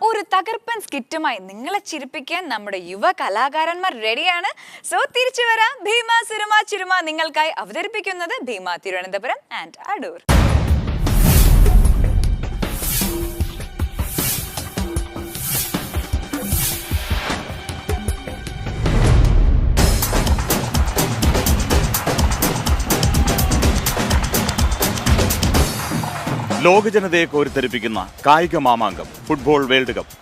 ഒരു തകർപ്പൻ സ്കിറ്റുമായി നിങ്ങളെ ചിരിപ്പിക്കാൻ നമ്മുടെ യുവ കലാകാരന്മാർ റെഡിയാണ്. സോ തിരിച്ചു വരാം. ഭീമ സിനിമ ചിരുമ നിങ്ങൾക്കായി അവതരിപ്പിക്കുന്നത് ഭീമ തിരുവനന്തപുരം ആൻഡ് അടൂർ. ലോക ജനതയെ കോരിത്തെരിപ്പിക്കുന്ന കായിക മാമാങ്കം ഫുട്ബോൾ വേൾഡ് കപ്പ്.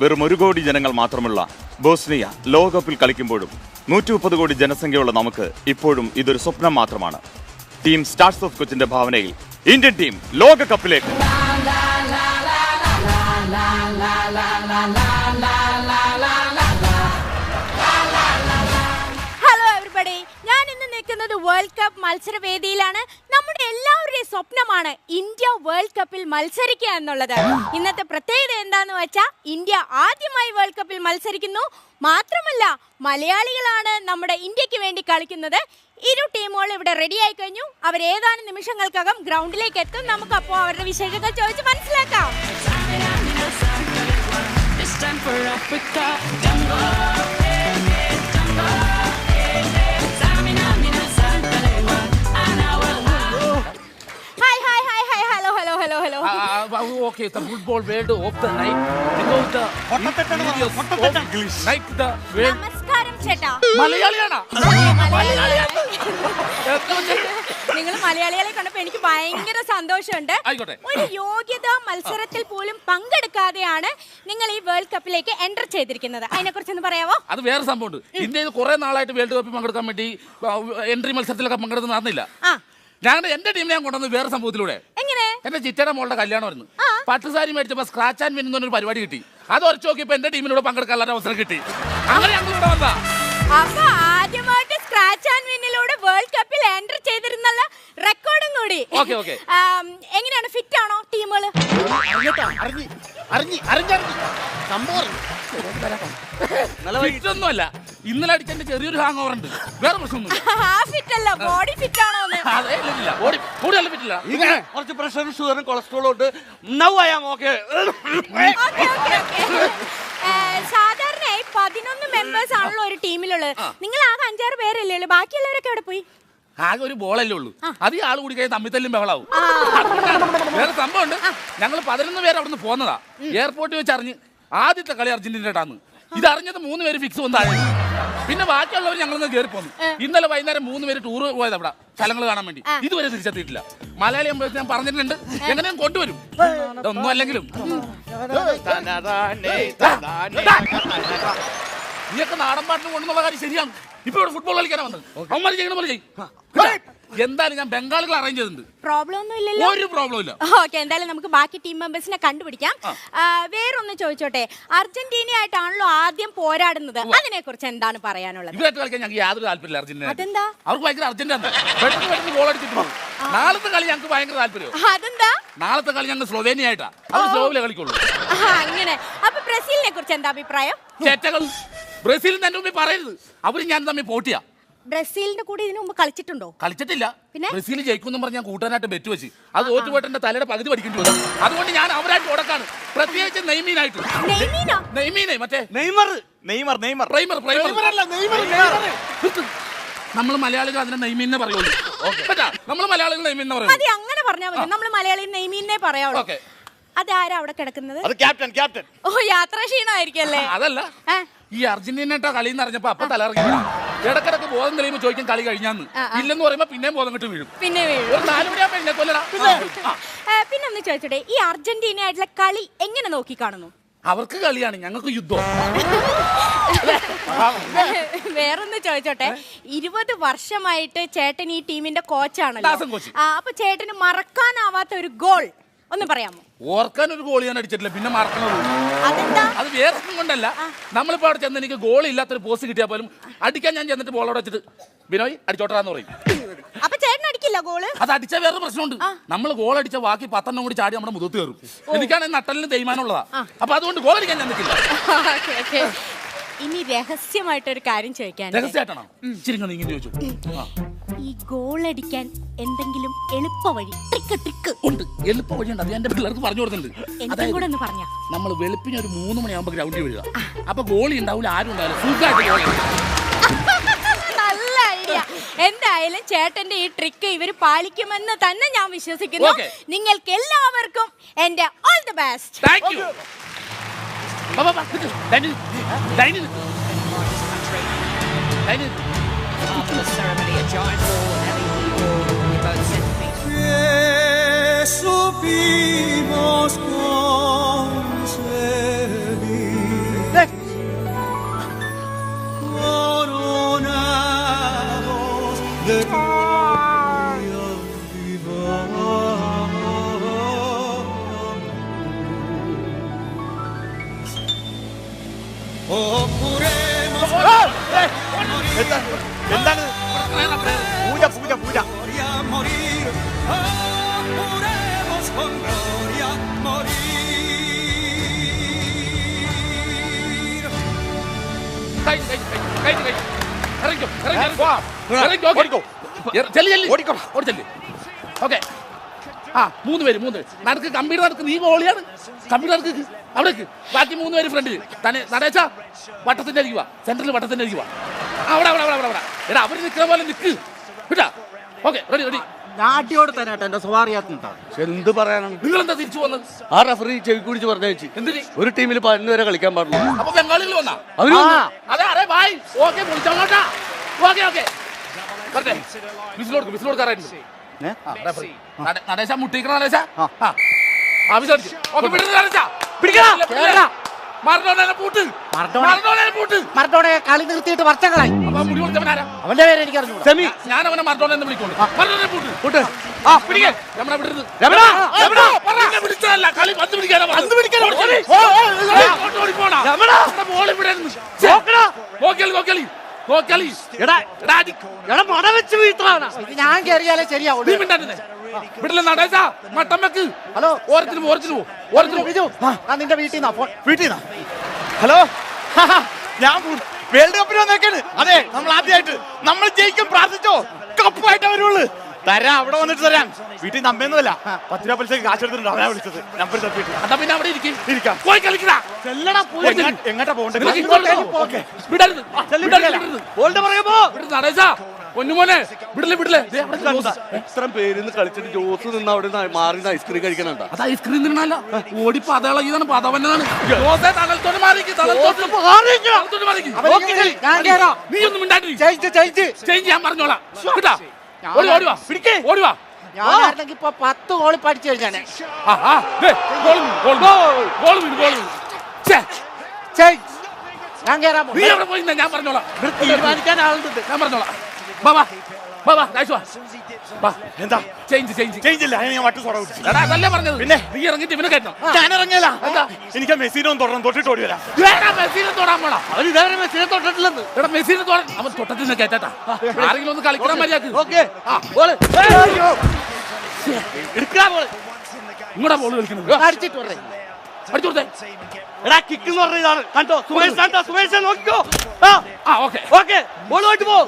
വെറും 1 കോടി ജനങ്ങൾ മാത്രമുള്ള ബോസ്നിയ ലോകകപ്പിൽ കളിക്കുമ്പോഴും 130 കോടി ജനസംഖ്യയുള്ള നമുക്ക് ഇപ്പോഴും ഇതൊരു സ്വപ്നം മാത്രമാണ്. ടീം സ്റ്റാർസ് ഓഫ് കൊച്ചിന്റെ ഭാവനയിൽ ഇന്ത്യൻ ടീം ലോകകപ്പിലേക്ക്. ഞാൻ ഇന്ന് നിൽക്കുന്നത് വേൾഡ് കപ്പ് മത്സരവേദിയിലാണ്. നമ്മുടെ എല്ലാവരുടെയും സ്വപ്നമാണ് ഇന്ത്യ വേൾഡ് കപ്പിൽ മത്സരിക്കുക എന്നുള്ളത്. ഇന്നത്തെ പ്രത്യേകത എന്താന്ന് വെച്ചാൽ ഇന്ത്യ ആദ്യമായി വേൾഡ് കപ്പിൽ മത്സരിക്കുന്നു. മാത്രമല്ല മലയാളികളാണ് നമ്മുടെ ഇന്ത്യക്ക് വേണ്ടി കളിക്കുന്നത്. ഇരു ടീമുകൾ ഇവിടെ റെഡി ആയി കഴിഞ്ഞു. അവർ ഏതാനും നിമിഷങ്ങൾക്കകം ഗ്രൗണ്ടിലേക്ക് എത്തും. നമുക്ക് അപ്പോൾ അവരുടെ വിശേഷങ്ങൾ ചോദിച്ച് മനസ്സിലാക്കാം. Okay, the football world of the night. Because the English night the world. നമസ്കാരം ചേട്ടാ. മലയാളിയാണോ? നിങ്ങൾ മലയാളികളെ കണ്ടപ്പോൾ എനിക്ക് ഭയങ്കര സന്തോഷമുണ്ട്. ഒരു യോഗ്യതാ മത്സരത്തിൽ പോലും പങ്കെടുക്കാതെയാണ് നിങ്ങൾ ഈ വേൾഡ് കപ്പിലേക്ക് എൻ്റർ ചെയ്തിരിക്കുന്നത്. അതിനെ കുറിച്ചൊന്ന് പറയാമോ? അത് വേറെ സംഭവമുണ്ട്. ഇന്ത്യയിൽ കുറെ നാളായിട്ട് വേൾഡ് കപ്പിൽ പങ്കെടുക്കാൻ വേണ്ടി എൻട്രി മത്സരത്തിലൊക്കെ പങ്കെടുത്ത് നടന്നില്ല. ഞങ്ങളുടെ എന്റെ ടീമിനെ ഞാൻ കൊണ്ടുവന്ന് വേറെ സംഭവത്തിലൂടെ. എങ്ങനെ? എന്റെ ചിറ്റയുടെ മോളുടെ കല്യാണമായിരുന്നു. പട്ടുസാരി മേടിച്ചപ്പോ സ്ക്രാച്ച് ആൻഡ് വിൻ എന്നൊരു പരിപാടി കിട്ടി. അത് ഉറച്ചു നോക്കിയപ്പോ എന്റെ ടീമിനോട് പങ്കെടുക്കാനുള്ള അവസരം കിട്ടി. അങ്ങനെ ഞങ്ങൾ ഇവിടെ വന്നാ. അപ്പൊ ആദ്യമായിട്ട് സ്ക്രാച്ച് ആൻഡ് വിന്നിലൂടെ വേൾഡ് കപ്പിൽ എൻ്റർ ചെയ്തിരുന്നുള്ള റെക്കോർഡും കൂടി. എങ്ങനെയാണ്, ഫിറ്റ് ആണോ ടീമുകൾ? ഒന്നുമല്ല, ഇന്നലെ അടിച്ചെന്റെ ചെറിയൊരു ഹാങ് ഓവർ ഉണ്ട്. വേറെ പ്രശ്നമൊന്നുമില്ല. ബോഡി ഫിറ്റ് ആണോ? കുറച്ച് പ്രഷറും ഷുഗറും കൊളസ്ട്രോളും ഉണ്ട്. സാധാരണയായി 11 മെമ്പേഴ്സ് ആണല്ലോ ഒരു ടീമിലുള്ളത്. നിങ്ങൾ ആകെ 5-6 പേരല്ലേ ഉള്ളൂ. ബാക്കിയുള്ളവരൊക്കെ എവിടെ പോയി? ആകെ ഒരു ബോളല്ലേ ഉള്ളൂ. അത് ഈ ആള് കൂടി കഴിഞ്ഞാൽ തമ്മിത്തല്ലും ബഹളാവും. വേറെ സംഭവം ഉണ്ട്. ഞങ്ങൾ 11 പേര് അവിടുന്ന് പോന്നതാ. എയർപോർട്ടിൽ വെച്ച് അറിഞ്ഞ് ആദ്യത്തെ കളി അർജന്റീനയായിട്ടാണ്. ഇത് അറിഞ്ഞത് 3 പേര് ഫിക്സ് വന്നാണ്. പിന്നെ ബാക്കിയുള്ളവർ ഞങ്ങളൊന്ന് കയറി പോന്നു. ഇന്നലെ വൈകുന്നേരം 3 പേര് ടൂർ പോയത് അവിടെ സ്ഥലങ്ങൾ കാണാൻ വേണ്ടി. ഇതുവരെ തിരിച്ചെത്തിയിട്ടില്ല. മലയാളി എംബസി ഞാൻ പറഞ്ഞിട്ടുണ്ട്, എങ്ങനെയും കൊണ്ടുവരും. ഇതൊന്നും അല്ലെങ്കിലും നീയൊക്കെ നാടൻ പാട്ടിന് കൊണ്ടുള്ള കാര്യം ശരിയാണ്. ഇപ്പൊ ഇവിടെ ഫുട്ബോൾ കളിക്കാനാ വന്നത്. അവന്മാർ ചെയ്യണ പോലെ ചെയ്യും. എന്തായാലും ഞാൻ ബംഗാളികൾ അറേഞ്ച് ചെയ്തിട്ടുണ്ട്. പ്രോബ്ലം ഒന്നും ഇല്ലല്ലോ? ഒരു പ്രോബ്ലം ഇല്ല. ഓക്കെ, എന്തായാലും നമുക്ക് ബാക്കി ടീം മെമ്പേഴ്സിനെ കണ്ടുപിടിക്കാം. വേറൊന്ന് ചോദിച്ചോട്ടെ, അർജന്റീന ആയിട്ടാണല്ലോ ആദ്യം പോരാടുന്നത്. അതിനെ കുറിച്ച് എന്താണ് പറയാനുള്ളത്? ഇവരായിട്ട് കളിക്കാൻ ഞങ്ങൾക്ക് യാതൊരു താല്പര്യമില്ല. അർജന്റീന അതെന്താ? അവർക്ക് ഭയങ്കര അർജന്റാണ്. പെട്ടെന്ന് ഗോൾ അടിച്ചിട്ട് നാളത്തെ കളി ഞങ്ങൾക്ക് ഭയങ്കര താല്പര്യം. അതെന്താ? നാളത്തെ കളി ഞങ്ങൾ സ്ലോവേനിയ ആയിട്ടാ. അവർ സ്ലോവിലെ കളിക്കുള്ളൂ. അങ്ങനെ. അപ്പൊ ബ്രസീലിനെ കുറിച്ച് എന്താ അഭിപ്രായം? ചേറ്റകൾ ബ്രസീലിന് എന്റെ മുമ്പിൽ പറയരുത്. അവര് ഞാൻ തമ്മിൽ പോട്ടിയാ. ബ്രസീലിന്റെ കൂടെ ഇതിനു മുമ്പ് കളിച്ചിട്ടുണ്ടോ? കളിച്ചിട്ടില്ല. ബ്രസീൽ ജയിക്കും പറഞ്ഞ് ഞാൻ കൂട്ടാനായിട്ട് ബെറ്റ് വെച്ച് അത് തോറ്റുപോയിട്ട് എന്റെ തലയുടെ പകുതി പഠിക്കേണ്ടി വന്നു. അതുകൊണ്ട് ഞാൻ അവരായിട്ട് കൊടുക്കാണ്. പ്രത്യേകിച്ച് നെയ്മീനായിട്ട്. മറ്റേ നമ്മൾ മലയാളികൾ അതിനെ നെയ്മീനെ പറയുള്ളൂ. നമ്മൾ മലയാളികൾ നെയ്മീനെ പറയും. അങ്ങനെ പറഞ്ഞാൽ മതി. നമ്മൾ മലയാളി നെയ്മീനെ പറയാവുള്ളൂ. അതാരാ അവിടെ കിടക്കുന്നത്? ക്യാപ്റ്റൻ. ഓ, യാത്രാ ക്ഷീണമായിരിക്കും അല്ലേ? അതല്ല, ഈ അർജന്റീനയുടെ കളി എന്ന് അറിഞ്ഞപ്പോ അപ്പൊ തലയിറങ്ങി. ഇടക്കിടക്ക് ബോധം തെളിയുമ്പോ ചോദിക്കാൻ കളി കഴിഞ്ഞാന്ന്. ഇല്ലെന്ന് പറയുമ്പോ പിന്നെയും ബോധം കിട്ട് വീഴും. ഒരു 4 മണിയാകുമ്പോ കൊല്ലടാ. പിന്നെ ഒന്ന് ചോദിച്ചോട്ടെ, ഈ അർജന്റീന ആയിട്ടുള്ള കളി എങ്ങനെ നോക്കി കാണുന്നു? അവർക്ക് കളിയാണ്, ഞങ്ങൾക്ക് യുദ്ധം. വേറൊന്ന് ചോദിച്ചോട്ടെ, 20 വർഷമായിട്ട് ചേട്ടൻ ഈ ടീമിന്റെ കോച്ചാണല്ലോ. അപ്പൊ ചേട്ടന് മറക്കാനാവാത്ത ഒരു ഗോൾ ഒന്ന് പറയാമോ? ഓർക്കാൻ ഒരു ഗോൾ ഞാൻ അടിച്ചിട്ടില്ല, പിന്നെ മറക്കണത്. അതെന്താ? അത് വേറെ ഒന്നും കൊണ്ടല്ല. നമ്മളിപ്പോ അവിടെ ചെന്ന് എനിക്ക് ഗോൾ ഇല്ലാത്തൊരു പോസ്റ്റ് കിട്ടിയാൽ പോലും അടിക്കാൻ ഞാൻ ചെന്നിട്ട് ബോൾ അവിടെ വെച്ചിട്ട് ബിനോയ് അടിച്ചോട്ടാന്ന് പറയും. അപ്പൊ ചേട്ടൻ അടിക്കില്ല ഗോള്? അത് അടിച്ച വേറെ പ്രശ്നമുണ്ട്. നമ്മൾ ഗോൾ അടിച്ച ബാക്കി 10 കൂടി ചാടി നമ്മുടെ മുഖത്ത് കയറും. എനിക്കാണെങ്കിൽ നട്ടലിന് തേയ്മാനമുള്ളതാ. അപ്പൊ അതുകൊണ്ട് ഗോൾ അടിക്കാൻ ഞാൻ നിൽക്കില്ല. ഇനി രഹസ്യമായിട്ടൊരു കാര്യം ചോദിക്കാൻ. രഹസ്യമായിട്ടാണോ? ഇച്ചിരി ഇങ്ങനെ ചോദിച്ചു. ഈ ഗോൾ അടിക്കാൻ എന്തെങ്കിലും എളുപ്പ വഴി ട്രിക്ക് ഉണ്ട്, എളുപ്പ വഴിയുണ്ട്. അത് എന്റെ പിള്ളേർക്ക് പറഞ്ഞു കൊടുക്കുന്നുണ്ട്. എനിക്കും കൂടെ ഒന്ന് പറഞ്ഞ. നമ്മൾ വെളുപ്പിന് ഒരു 3 മണിയാകുമ്പോ ഗ്രൗണ്ടിൽ വരിക. അപ്പൊ ഗോളി ഉണ്ടാവില്ല, ആരും ഉണ്ടാവില്ല, സുഖമായിട്ട്. നല്ല ഐഡിയ. എന്തായാലും ചേട്ടന്റെ ഈ ട്രിക്ക് ഇവര് പാലിക്കുമെന്ന് തന്നെ ഞാൻ വിശ്വസിക്കുന്നു. നിങ്ങൾക്ക് എല്ലാവർക്കും എന്റെ all the best. Thank you. Ceremony, a giant ball, LED ball, with both centerpiece. Supimos concebir coronados de gloria viva. Oh, juremos എന്താണ് പൂജ പൂജ പൂജ gloria morir. Oh, juremos con gloria morir. Okay. ആ 3 പേര് നടക്ക്, കമ്പ്യൂട്ടർ നടക്ക്. നീ ഗോളിയാണ്, computer നടക്ക്, അവിടേക്ക്. ബാക്കി 3 പേര് ഫ്രണ്ടിൽ. നടേച്ച വട്ടത്തിന്റെ അരിക്കുക, സെന്ററിൽ വട്ടത്തിന്റെ അരിക്കുക. അവിടെ എടാ അവര് നിൽക്കുന്ന പോലെ നിൽക്ക് കേട്ടാ. Okay, ready. നാട്ടിയോട് തന്നെ എന്റെ സ്വഭാറിയാത്തുണ്ടാവും. എന്ത് പറയാനാണ്? നിങ്ങൾ എന്താ തിരിച്ചു വന്നത്? ആ റഫറി ചെവി കുടിച്ച് പറഞ്ഞു എന്തിന്? ഒരു ടീമിൽ 11 വരെ കളിക്കാൻ പാടുള്ളൂ. അപ്പൊ ബംഗാളിൽ വന്നാ അവര് അതെ അതെ ബായ്. ഓക്കെ, വിളിച്ചോട്ടാ. ഓക്കെ വിസിലോട് കയറായിരുന്നു. നടേശ മുട്ടിക്കണ നടേശ. ആവശ്യം ഓക്കെ, മറഡോണയെ കളി നിർത്തിയിട്ട് വർഷങ്ങളായി. മുടി കൊടുത്തവനാരാ? അവന്റെ പേര് എനിക്ക് അറിഞ്ഞു. സെമി. ഞാൻ അവനെ മറഡോണ എന്ന് വിളിക്കുന്നു. വിളിച്ചതല്ല, കളി പന്ത് പിടിക്കാനാ. ഞാൻ കയറിയാലേ ശരിയാവും. വീട്ടിലെ നടേശ മട്ടം വെക്ക്. ഹലോ, ഓരത്തിനും നിന്റെ വീട്ടിൽ നിന്നാ. ഹലോ, ഞാൻ വേൾഡ് കപ്പിന് വന്നേക്കാണ്. അതെ, നമ്മൾ ആദ്യമായിട്ട് നമ്മൾ ജയിക്കും, പ്രാർത്ഥിച്ചോ. കപ്പായിട്ട് വരുള്ളൂ. തരാം, അവിടെ വന്നിട്ട് തരാം. വീട്ടിൽ നമ്മയൊന്നുമല്ല, 10 രൂപ പലിശക്ക് കാശ് എടുത്തിട്ടുണ്ട്. അവനാ വിളിച്ചത്. നമ്പർ തപ്പിട്ട് പിന്നെ അവിടെ ഇരിക്കാം. പോയി കളിക്കടാ. എങ്ങോട്ടാ പോകണ്ടേ? നടേശ പൊന്നുമോനെ വിടില്ലേ. ഇത്ര പേരിന്ന് കളിച്ചിട്ട് ജോസ് നിന്ന് അവിടെ മാറി ഐസ്ക്രീം കഴിക്കണുണ്ടോ? അത് ഐസ്ക്രീം തിന്നണല്ല, ഓടി പതളതാണ്, പതവനാണ്. നീ ഒന്നും മിണ്ടാണ്ടി. ഞാൻ പറഞ്ഞോളാം കേട്ടാ. ഓടിവാ. ഇപ്പൊ 10 ഗോളി പഠിച്ചു കഴിഞ്ഞാണ്. ഞാൻ കേറാൻ നീ എവിടെ പോയി? ഞാൻ പറഞ്ഞോളാം. തീരുമാനിക്കാൻ ആളുണ്ട്. ഞാൻ പറഞ്ഞോളാം. എന്താ ചേഞ്ച് ഇല്ല? ഞാൻ വട്ട് സോഡ കുടിച്ചു. അതല്ലേ പറഞ്ഞത്. പിന്നെ നീ ഇറങ്ങിട്ട് ഇവനെ കയറ്റണം. ഞാൻ ഇറങ്ങിയല്ല. എന്താ? എനിക്ക് മെസ്സിനൊന്നും തൊടണം, തൊട്ടിട്ട് ഓടി വരാം. മെസ്സിനെ തൊടാൻ പോണാ? അവര് ഇതേവരെ മെസ്സിനെ തൊട്ടിട്ടില്ലെന്ന്. എടാ മെസ്സിനെ തൊടാൻ അവൻ തൊട്ടത്തിൽ കയറ്റാ. ആരെങ്കിലും ഒന്ന് കളിക്കണം മര്യാദക്ക്. ഇങ്ങോട്ടാ ബോള് കളിക്കുന്നത്. അടിച്ചു കൊടുത്തേ. എടാ കിക്ക് എന്ന് പറഞ്ഞ ഇതാണ്. കണ്ടോ സുമേഷ് നോക്കിക്കോ. ബോളുമായിട്ട് പോ.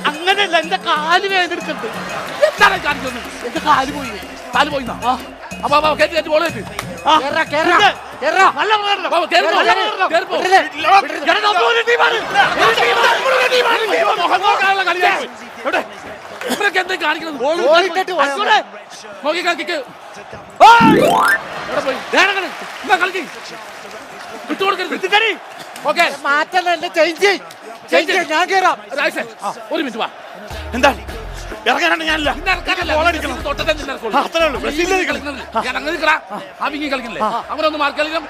അങ്ങനെയല്ല, എന്റെ കാല് വേദനെടുക്കണ്ട്. എന്താണ് കാണിക്കുന്നത്? എന്റെ കാല് പോയി. പോയിന്നാ. കേട്ടി ബോള് കേട്ട്. എന്താ കാണിക്കുന്നത്? നോക്കി കളിക്ക്. വിട്ടുകൊടുക്കരുത്. ഓക്കെ, മാറ്റല്ല, ചേഞ്ച് ഞാൻ കേറാം. ഒരു മിനിറ്റ് വാ. എന്താ ഇറങ്ങാനാണ്? ഞാനില്ല. അവനൊന്ന് മാർക്ക് കളിക്കണം.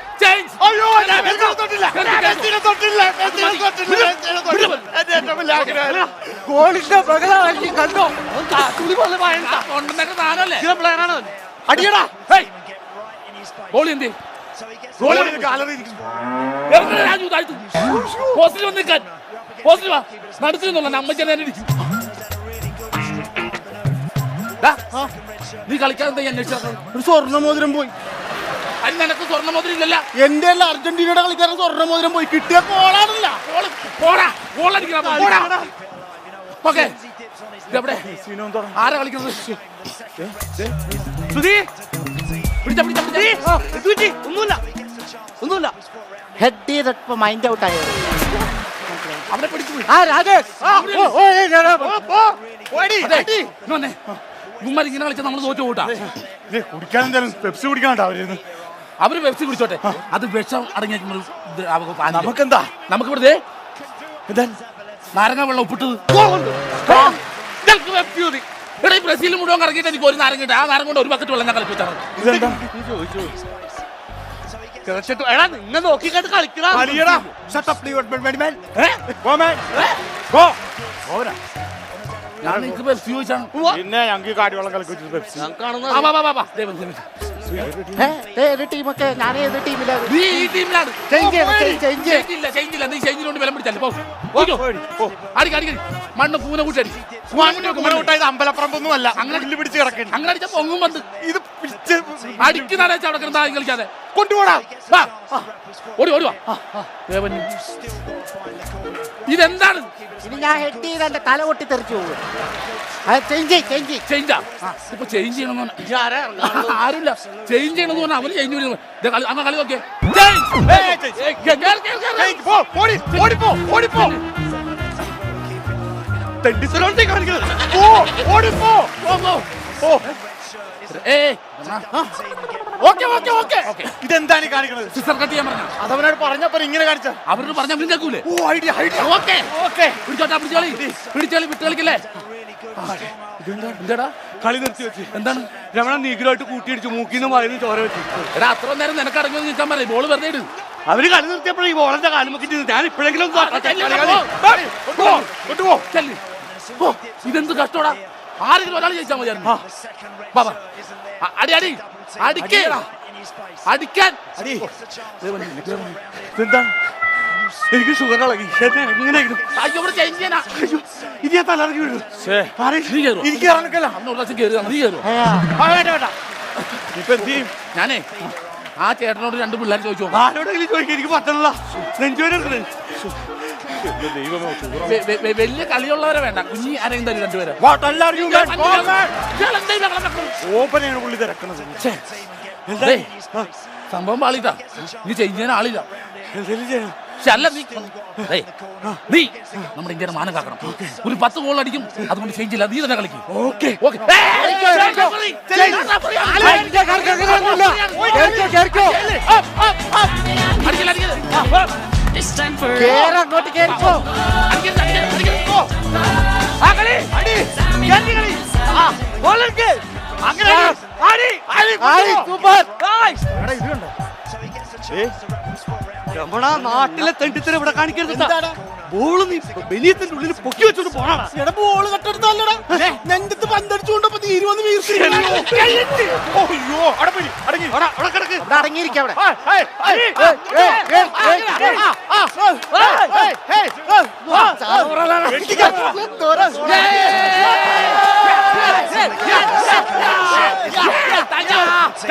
ഗോളിന്റെ പ്രകടനം കണ്ടോ? അടിയടാ. ഗോളി എന്ത്? പോസ്റ്റിൽ വന്ന് നിൽക്കാൻ. പോസ്റ്റിൽ വാ. നടത്തുന്നുള്ള അമ്മയ്ക്ക് തന്നെ ഇരിക്കും. നീ കളിക്കാൻ എന്താ അന്വേഷിച്ചത്? ഒരു സ്വർണ്ണ മോതിരം പോയി. അതിന് നിനക്ക് സ്വർണ്ണ മോതിരം ഇല്ലല്ല. എന്റെ അല്ല അർജന്റീനയുടെ കളിക്കാരൻ സ്വർണ്ണ മോതിരം പോയി കിട്ടിയ ഗോളാണല്ല. ഓക്കെ ഇതെവിടെ ആരാ കളിക്കുന്നത്? ഒന്നുമില്ല ഹെഡ് ചെയ്തപ്പോ മൈൻഡ് ഔട്ട് ആയത്. അവനെ പിടിച്ചു ആ രാജേഷ് ഇങ്ങനെ കളിച്ചാൽ നമ്മൾ തോറ്റു കൂട്ടാ. കുടിക്കാൻ എന്തായാലും പെപ്സി കുടിക്കാണ്ടാ അവര്. അവര് പെപ്സി കുടിച്ചോട്ടെ, അത് വിഷം അടങ്ങിയ നമുക്കെന്താ? നമുക്ക് ഇവിടെ നാരങ്ങ വെള്ളം ഉപ്പിട്ടത് ഇവിടെ ഈ ബ്രസീൽ മുഴുവൻ കറങ്ങിയിട്ട് എനിക്ക് ഒരു നാരങ്ങ ഇട്ട് ആ നാരങ്ങ കൊണ്ട് ഒരു ബക്കറ്റ് വെള്ളം ഞാൻ കളിച്ചു വെച്ചാണ്. നിങ്ങൾ നോക്കിക്കണ്ട് കളിക്കണം. ഞാൻ എനിക്ക് പെപ്സി ചോദിച്ചാണ്. പിന്നെ ഞങ്ങൾക്ക് കാടിവെള്ളം കളിച്ചു പെപ്സി ടീമൊക്കെ ഞാൻ ഏത് ടീമിലാണ്? നീ ഈ ടീമിലാണ്. ചേഞ്ചില്ല നീ ചേഞ്ചിനോണ്ട് വിലം പിടിച്ചല്ലേ. അടിക്കടി മണ്ണ് പൂന കൂട്ടടി. അമ്പലപ്പറമ്പൊന്നും അല്ല. അങ്ങനെ പിടിച്ച് കിടക്കണം. അങ്ങനെ അടിച്ച പൊങ്ങും വന്ന് ഇത് പിടിച്ച് അടിക്കുന്നതാണ് അവിടെ കിടന്നാ കളിക്കാതെ കൊണ്ടുപോടാ. ഓടി ഓടുവാ. ഇതെന്താണ്? ഇനി ഞാൻ ഹെഡ് ചെയ്ത് എന്റെ തല പൊട്ടി തെറിച്ചു പോകും. ചേഞ്ചാ ഇപ്പൊ ചേഞ്ച് ചെയ്യണമെന്ന് ആരുമില്ല. ചേഞ്ച് ചെയ്യണമെന്ന് പറഞ്ഞാൽ അവര് ചേഞ്ച് ചെയ്യുന്നു. അന്ന് കളി നോക്കിയേ. ഇതെന്താണ് കാണിക്കുന്നത്? സിസ്റ്റർ കട്ട് ചെയ്യാൻ പറഞ്ഞു. അതവനോട് പറഞ്ഞപ്പോ ഇങ്ങനെ കാണിച്ച അവരോട് പറഞ്ഞ കേൾക്കൂലേ? പിടിച്ചോളി വിട്ട് കളിക്കല്ലേ. എന്താടാ കളി നിർത്തി വെച്ച് എന്താണ് രമണ നീഗ്രമായിട്ട് കൂട്ടിയിടിച്ചു മൂക്കിന്ന് മരുന്ന് ചോര വെച്ചു. എടാ അത്ര നേരം നിനക്ക് അടങ്ങി നിൽക്കാൻ പറയും. ബോള് വെറുതെ ഇടും. അവര് കളി നിർത്തിയപ്പോഴേ ഈ ബോളന്റെ കാലം നോക്കിട്ട് ഞാൻ ഇപ്പോഴെങ്കിലും ഇതെന്ത് കഷ്ടോടാ. ആരെങ്കിലും ഒരാൾ ജയിച്ചാൽ മതിയായിരുന്നു. ബാബാ അടി അടി അടിക്കേ അടിക്കാൻ. എന്താ എനിക്ക് ഷുഗർ ഇളകി. ഇവിടെ ചേഞ്ച് ചെയ്യാനാ. ഇത് ഞാൻ തലറങ്ങി വീഴും. എനിക്ക് ഇറങ്ങല്ല. അന്ന് ഒരു പ്രാവശ്യം കയറി നീ കയറും. ഇപ്പൊ എന്ത് ചെയ്യും? ഞാനേ ആ ചേട്ടനോട് രണ്ട് പിള്ളേർ ചോദിച്ചു. ആരോടെങ്കിലും ചോദിക്കും. എനിക്ക് പറ്റണല്ല. നെഞ്ചുവേന വലിയ കളിയുള്ളവരെ വേണ്ട. കുഞ്ഞി ആരെങ്കിലും തരും രണ്ടുപേരെ. ഓപ്പനാണ് പുള്ളി തിരക്കണത്. സംഭവം പാളിട്ടാ. നീ ചേഞ്ച് ചെയ്യാൻ ആളില്ല. അല്ല നീ നമ്മുടെ ഇന്ത്യയുടെ മാനം കാക്കണം. ഒരു 10 ഗോൾ അടിക്കും. അതുകൊണ്ട് ചേഞ്ച് ഇല്ല. നീ തന്നെ കളിക്കും. രമണ നാട്ടിലെ തെണ്ടിത്തരം ഇവിടെ കാണിക്കരുത്. ബോള് നീ ബനിയത്തിന്റെ ഉള്ളിൽ പൊക്കി വെച്ചോണ്ട് പോണാടാ. ബോള് കട്ടെടുത്തല്ലടാ. നെഞ്ചത്ത് പന്തടിച്ചുകൊണ്ടോ തീരുവന്ന് അടങ്ങിയിരിക്കാം.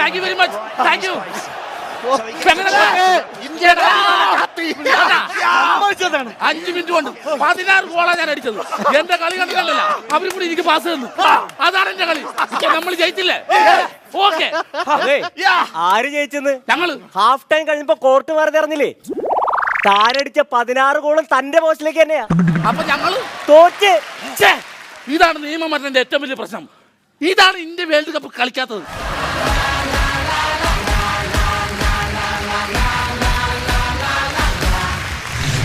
Thank you very much. Thank you. 5 minute കൊണ്ട് 16 ഗോളാ ഞാൻ അടിച്ചത്. എന്റെ കളി കണ്ടില്ലല്ല. അവരും കൂടി എനിക്ക് പാസ് തന്നു. അതാണ് എന്റെ കളി. നമ്മൾ ജയിച്ചില്ലേ? ഓക്കെ. ആര് ജയിച്ചെന്ന്? ഞങ്ങള് ഹാഫ് ടൈം കഴിഞ്ഞപ്പോ കോർട്ട് മാറി നിറഞ്ഞില്ലേ? താരടിച്ച 16 ഗോളും തന്റെ പോസ്റ്റിലേക്ക് തന്നെയാ. അപ്പൊ ഞങ്ങള് തോറ്റ്. ഇതാണ് നിയമമാറ്റത്തിന്റെ ഏറ്റവും വലിയ പ്രശ്നം. ഇതാണ് ഇന്ത്യ വേൾഡ് കപ്പ് കളിക്കാത്തത്.